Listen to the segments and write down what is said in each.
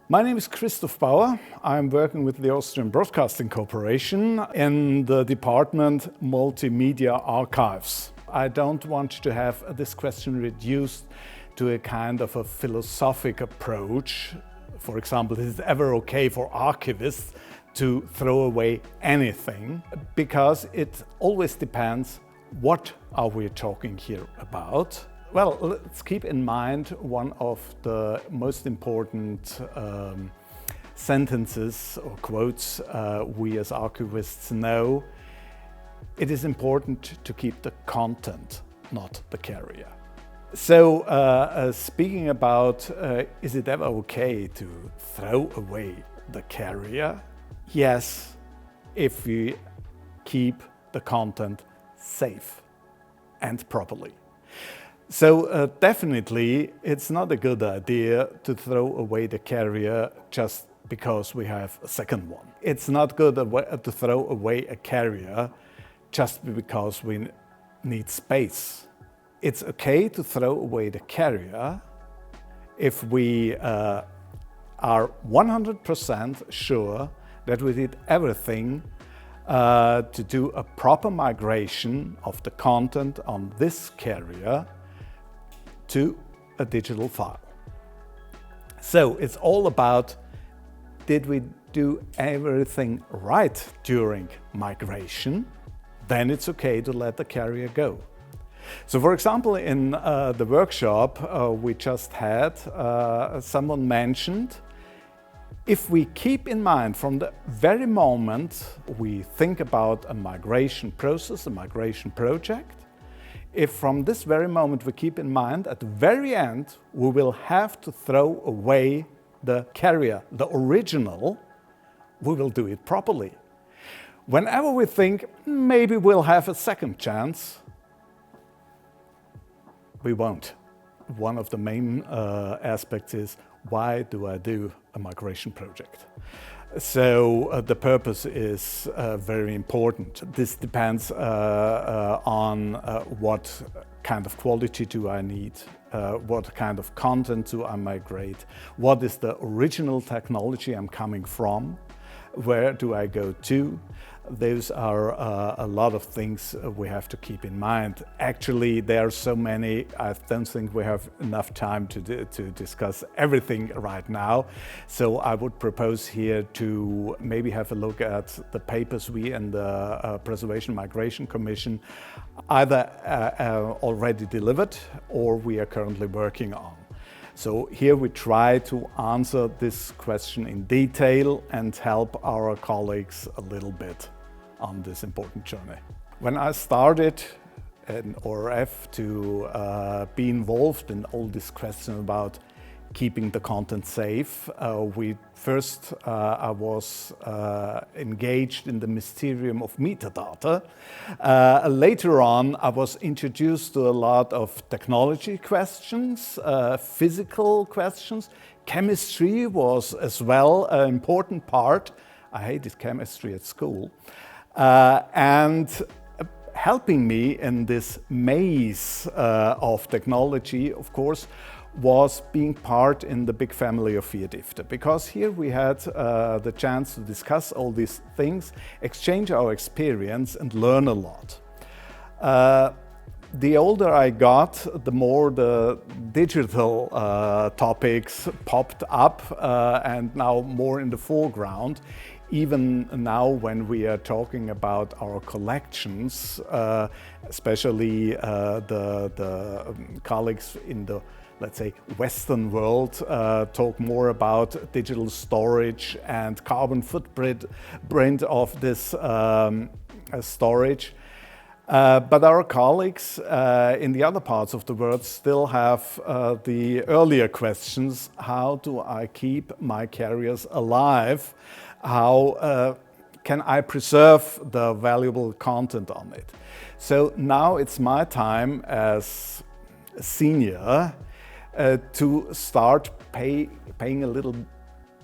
My name is Christoph Bauer. I'm working with the Austrian Broadcasting Corporation in the department Multimedia Archives. I don't want to have this question reduced to a kind of a philosophic approach. For example, is it ever okay for archivists to throw away anything? Because it always depends, what are we talking here about? Well, let's keep in mind one of the most important sentences or quotes we as archivists know. It is important to keep the content, not the carrier. So speaking about is it ever okay to throw away the carrier? Yes, if we keep the content safe and properly. So definitely it's not a good idea to throw away the carrier just because we have a second one. It's not good to throw away a carrier just because we need space. It's okay to throw away the carrier if we are 100% sure that we did everything to do a proper migration of the content on this carrier to a digital file. So it's all about, did we do everything right during migration? Then it's okay to let the carrier go. So for example, in the workshop we just had, someone mentioned, if we keep in mind from the very moment we think about a migration process, a migration project, if from this very moment we keep in mind, at the very end, we will have to throw away the carrier, the original, we will do it properly. Whenever we think, maybe we'll have a second chance, we won't. One of the main aspects is, why do I do a migration project? So the purpose is very important. This depends on what kind of quality do I need, what kind of content do I migrate, what is the original technology I'm coming from, where do I go to? Those are a lot of things we have to keep in mind. Actually, there are so many, I don't think we have enough time to discuss everything right now. So I would propose here to maybe have a look at the papers we in the Preservation Migration Commission either already delivered or we are currently working on. So here we try to answer this question in detail and help our colleagues a little bit on this important journey. When I started in ORF to be involved in all this question about keeping the content safe, I was engaged in the mysterium of metadata. Later on, I was introduced to a lot of technology questions, physical questions. Chemistry was as well an important part. I hated chemistry at school. And helping me in this maze of technology, of course, was being part in the big family of FIAT IFTA, because here we had the chance to discuss all these things, exchange our experience and learn a lot. The older I got, the more the digital topics popped up and now more in the foreground. Even now when we are talking about our collections, especially the colleagues in the, let's say, Western world talk more about digital storage and carbon footprint of this storage. But our colleagues in the other parts of the world still have the earlier questions. How do I keep my carriers alive? How can I preserve the valuable content on it? So now it's my time as a senior to start paying a little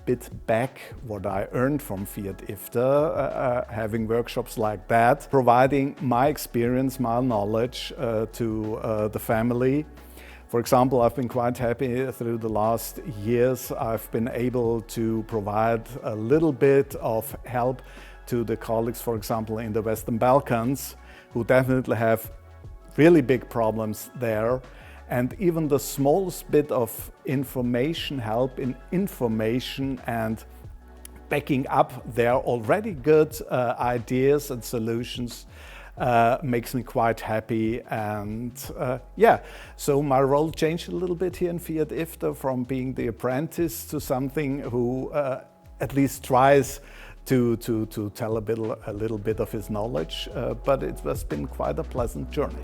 bit back what I earned from FIAT IFTA, having workshops like that, providing my experience, my knowledge to the family For example, I've been quite happy through the last years. I've been able to provide a little bit of help to the colleagues, for example, in the Western Balkans, who definitely have really big problems there. And even the smallest bit of information, help in information and backing up their already good ideas and solutions makes me quite happy. And so my role changed a little bit here in FIAT IFTA from being the apprentice to something who at least tries to tell a little bit of his knowledge, but it has been quite a pleasant journey.